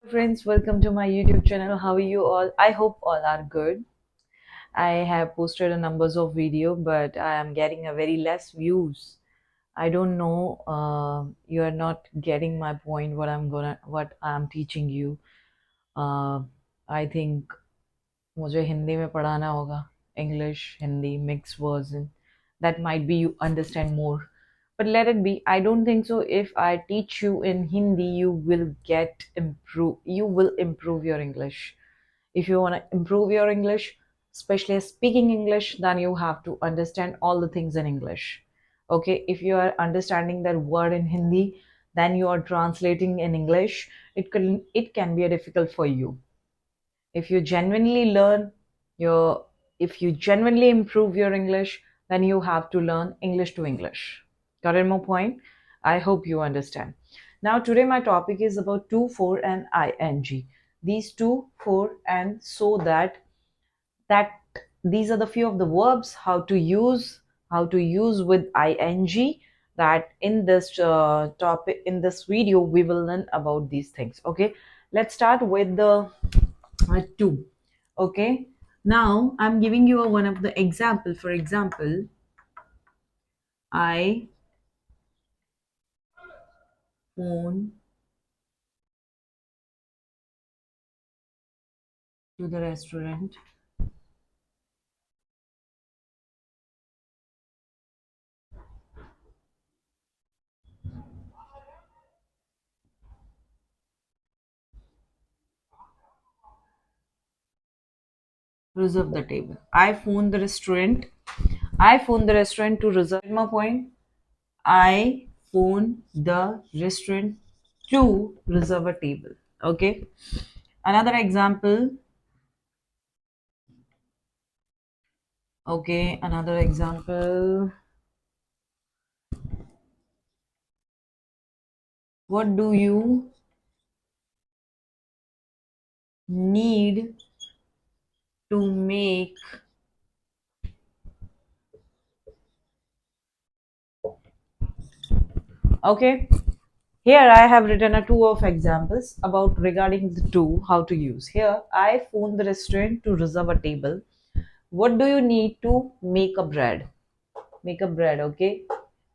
Friends, welcome to my YouTube channel. How are you all? I hope all are good. I have posted a numbers of video, but I am getting a very less views. I don't know. You are not getting my point. What I'm teaching you. Uh, I think मुझे हिंदी में पढ़ाना होगा. English, Hindi, mixed version. That might be you understand more. But let it be. I don't think so. If I teach you in Hindi, you will improve your English. If you want to improve your English, especially speaking English, then you have to understand all the things in English. Okay, if you are understanding that word in Hindi, then you are translating in English. It can be a difficult for you. If you genuinely learn your if you genuinely improve your English, then you have to learn English to English. Got it, more point? I hope you understand. Now today my topic is about to, for, and ing. These to, for, and so that these are the few of the verbs how to use with ing, that in this topic, in this video we will learn about these things. Okay, let's start with the two. Okay, now I'm giving you one of the example. For example, I phone to the restaurant, reserve the table. I phone the restaurant to reserve. My point, I phone the restaurant to reserve a table. Okay, another example. Okay, another example. What do you need to make okay? Here I have written a two of examples about regarding the two, how to use. Here I phone the restaurant to reserve a table. What do you need to make a bread? Make a bread, okay?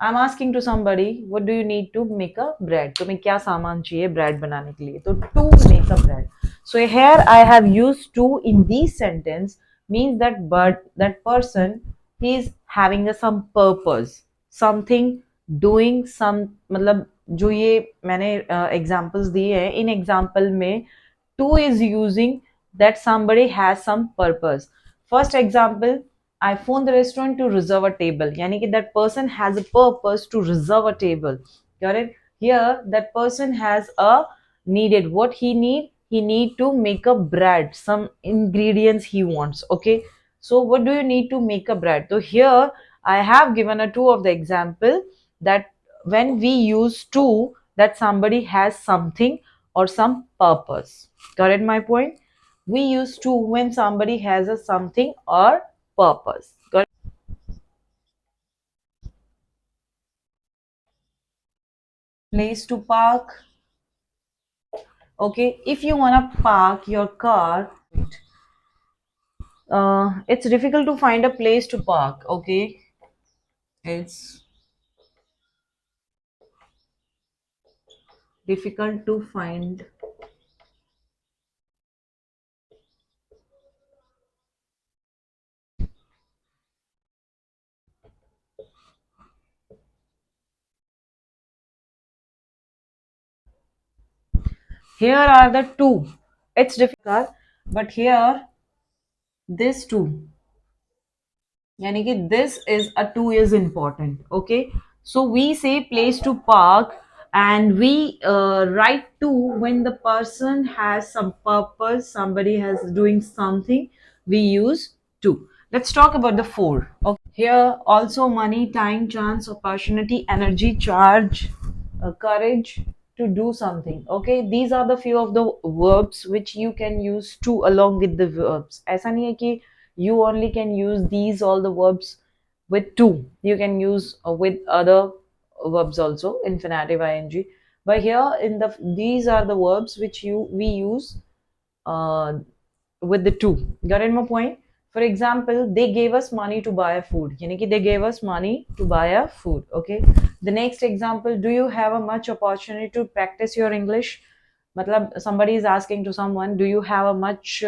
I'm asking to somebody, what do you need to make a bread? तुम्हें क्या सामान चाहिए bread बनाने के लिए? तो to make a bread. So here I have used to in this sentence, means that but that person, he is having some purpose, something doing some, मतलब जो ये मैंने examples दिए हैं, इन example में to is using that somebody has some purpose. First example, I phone the restaurant to reserve a table. Yani ki that person has a purpose to reserve a table. Got it? Here, that person has a needed. What he need? He need to make a bread. Some ingredients he wants. Okay. So what do you need to make a bread? So here I have given a two of the example that when we use to, that somebody has something or some purpose. Got it? My point. We use to when somebody has a something or purpose. Got it? Place to park. Okay, if you wanna park your car, it's difficult to find a place to park. Okay, it's difficult to find. Here are the two. It's difficult, but here this two. यानी कि this is a two is important. Okay, so we say place to park, and we write to when the person has some purpose, somebody has doing something, we use to. Let's talk about the four. Okay, here also money, time, chance, opportunity, energy, charge, courage to do something. Okay, these are the few of the verbs which you can use to along with the verbs. ऐसा नहीं है कि you only can use these all the verbs with to. You can use with other verbs also, infinitive ing. But here in the these are the verbs which you we use uh, with the to. Got in my point? For example, they gave us money to buy a food. यानी कि they gave us money to buy a food. Okay. The next example, do you have a much opportunity to practice your English? मतलब somebody is asking to someone, do you have a much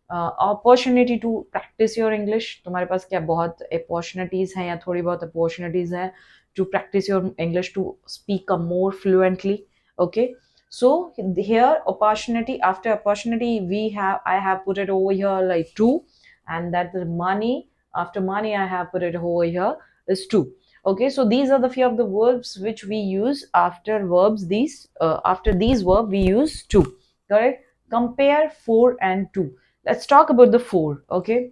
opportunity to practice your English? तुम्हारे पास क्या बहुत opportunities हैं या थोड़ी बहुत opportunities हैं to practice your English to speak a more fluently? Okay. So here opportunity, after opportunity we have, I have put it over here like two, and that the money, after money I have put it over here is two. Okay, so these are the few of the verbs which we use after verbs these after these verb we use to. Correct. Compare four and two. Let's talk about the four. Okay.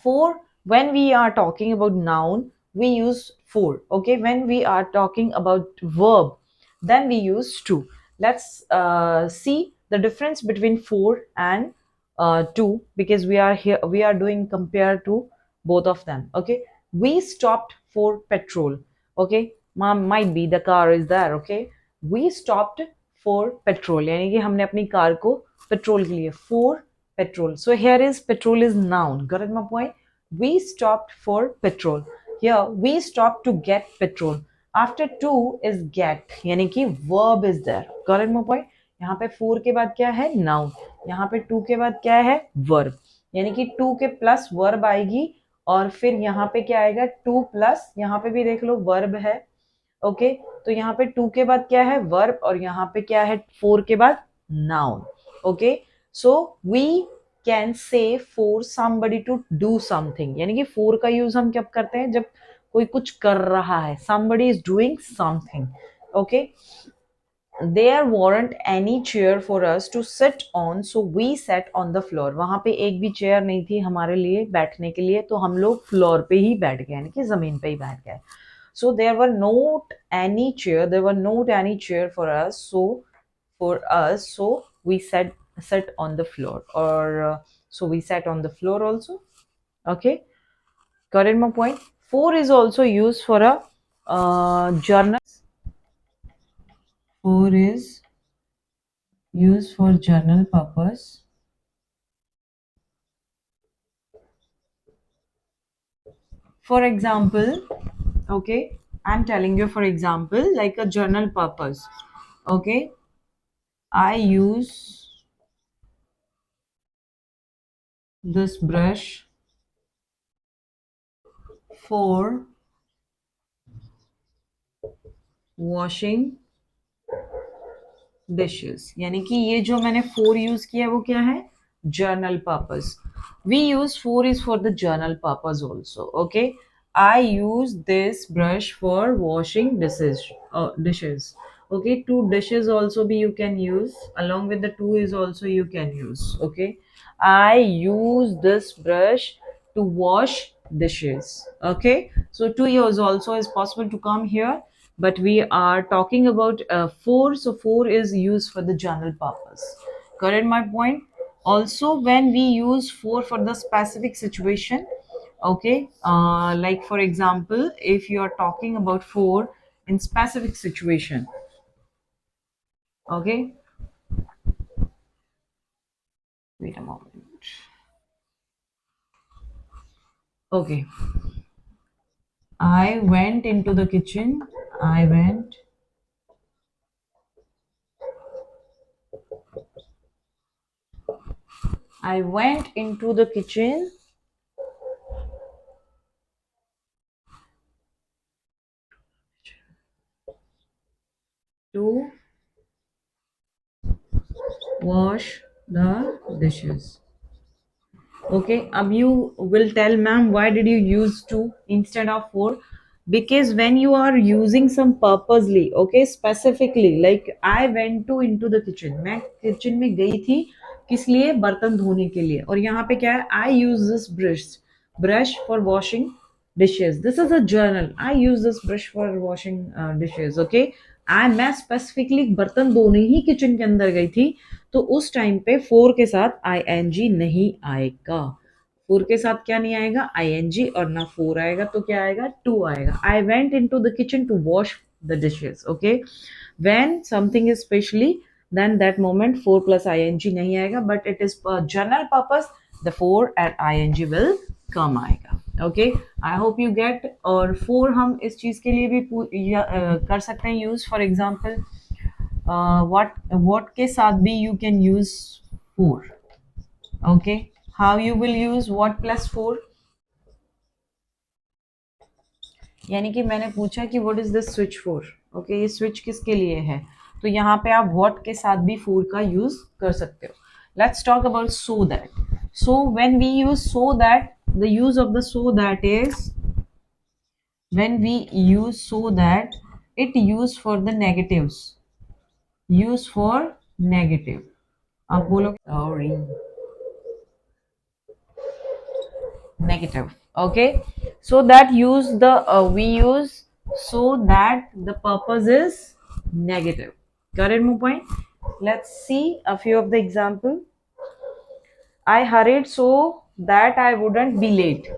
For when we are talking about noun, we use for. Okay, when we are talking about verb, then we use to. Let's see the difference between for and to, because we are here, we are doing compare to both of them. Okay, we stopped for petrol. Okay, might be the car is there. Okay, we stopped for petrol, यानी कि हमने अपनी car को petrol के लिए for petrol. So here is petrol is noun. Got it my point? We stopped for petrol. Here we stopped to get petrol. After to is get, यानी कि verb is there. Got it my point? यहाँ पे for के बाद क्या है noun. यहाँ पे to के बाद क्या है verb. यानी कि to के plus verb आएगी और फिर यहाँ पे क्या आएगा to plus, यहाँ पे भी देख लो verb है. ओके तो यहाँ पे टू के बाद क्या है वर्ब और यहाँ पे क्या है फोर के बाद noun. Okay so we can say for somebody to do something, यानी कि फोर का यूज हम कब करते हैं जब कोई कुछ कर रहा है, somebody is doing something. Okay, there weren't any chair for us to sit on, so we sat on the floor. वहां पे एक भी चेयर नहीं थी हमारे लिए बैठने के लिए, तो हम लोग फ्लोर पे ही बैठ गए, यानी कि जमीन पे ही बैठ गए. So there were not any chair, there were not any chair for us, so we sat on the floor, or so we sat on the floor also. Okay, got it my point? For is also used for a journal. For is used for journal purpose. For example, okay, I'm telling you for example, like a journal purpose. Okay, I use this brush for washing dishes. यानी कि ये जो मैंने for use किया वो क्या है journal purpose. We use for is for the journal purpose also. Okay, I use this brush for washing dishes. Okay, two dishes also be you can use, along with the two is also you can use. Okay, I use this brush to wash dishes. Okay, so two years also is possible to come here, but we are talking about for, so for is used for the general purpose. Correct my point? Also when we use for the specific situation, okay, like for example if you are talking about for in specific situation. Okay, wait a moment. Okay, I went into the kitchen. I went into the kitchen to wash the dishes. Okay, you will tell ma'am why did you use to instead of for? Because when you are using some purposely, okay, specifically, like I went to into the kitchen, मैं kitchen में गई थी किस लिए बर्तन धोने के लिए, और यहाँ पे क्या है I use this brush for washing dishes. This is a journal. I use this brush for washing dishes. Okay, मैं स्पेसिफिकली बर्तन धोने ही किचन के अंदर गई थी, तो उस टाइम पे फोर के साथ आईएनजी नहीं आएगा. फोर के साथ क्या नहीं आएगा आईएनजी, और ना फोर आएगा तो क्या आएगा टू आएगा. I went into the kitchen to wash the dishes. Okay, when something is specially, then that moment 4 plus ing nahi aayega, but it is for general purpose, the 4 and ing will come आएगा. Okay, I hope you get. और 4 हम इस चीज के लिए भी कर सकते हैं यूज. फॉर एग्जाम्पल, what के साथ भी you can use 4. Okay, how you will use what plus 4? यानी कि मैंने पूछा कि what is this switch for. Okay, ये स्विच किसके लिए है, तो यहाँ पे आप व्हाट के साथ भी फॉर का यूज कर सकते हो. Let's talk about so that. So when we use so that, the use of the so that is, when we use so that, it use for the negatives, use for negative. आप बोलो sorry, negative. Okay, so that use the we use so that the purpose is negative. Got it, my point? Let's see a few of the example. I hurried so that I wouldn't be late.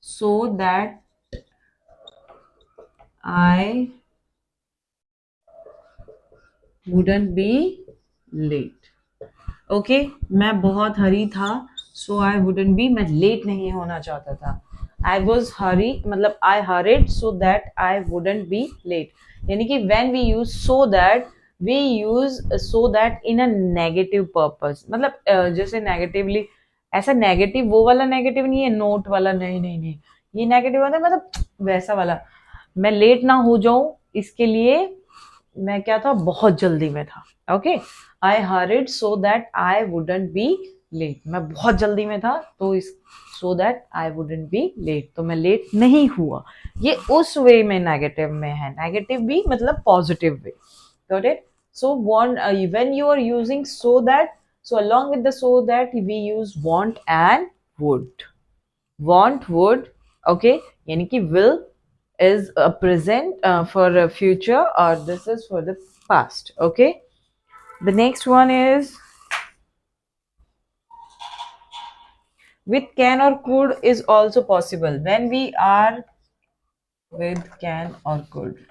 So that I wouldn't be late. Okay, मैं बहुत hurry था, so I wouldn't be, मैं late नहीं होना चाहता था. I was hurry मतलब I hurried so that I wouldn't be late. यानी कि when we use so that, we use so that in a negative purpose. मतलब जैसे नेगेटिवली, ऐसा नेगेटिव वो वाला नेगेटिव नहीं है, नोट वाला नहीं नहीं नहीं, ये नेगेटिव होता है मतलब वैसा वाला. मैं लेट ना हो जाऊं इसके लिए मैं क्या था, बहुत जल्दी में था. Okay, I hurried so that I wouldn't be late. मैं बहुत जल्दी में था तो इस so that I wouldn't be late, तो मैं लेट नहीं हुआ. ये उस वे में नेगेटिव में है. नेगेटिव भी मतलब positive way. Got it? So want, when you are using so that, so along with the so that we use want and would. Want, would. Okay, yani ki will is a present for a future, or this is for the past. Okay, the next one is with can or could is also possible. When we are with can or could,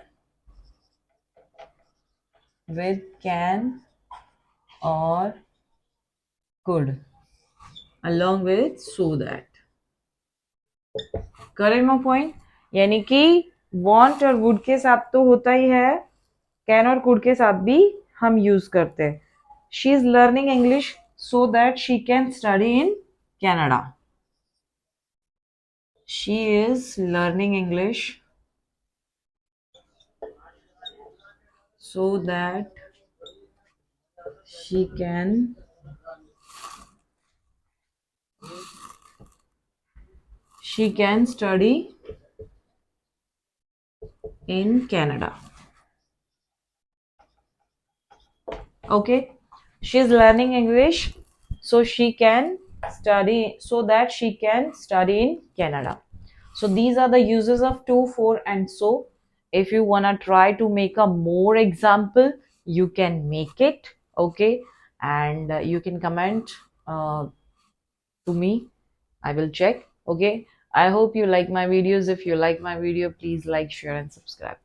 with can or could along with so that. Correct my point. यानी कि want और would के साथ तो होता ही है, can और could के साथ भी हम यूज करते हैं. She is learning English so that she can study in Canada. She is learning English so that she can study in Canada. Okay, she is learning English so she can study, so that she can study in Canada. So these are the uses of to, for and so. If you want to try to make a more example, you can make it. Okay, and you can comment to me. I will check. Okay, I hope you like my videos. If you like my video, please like, share and subscribe.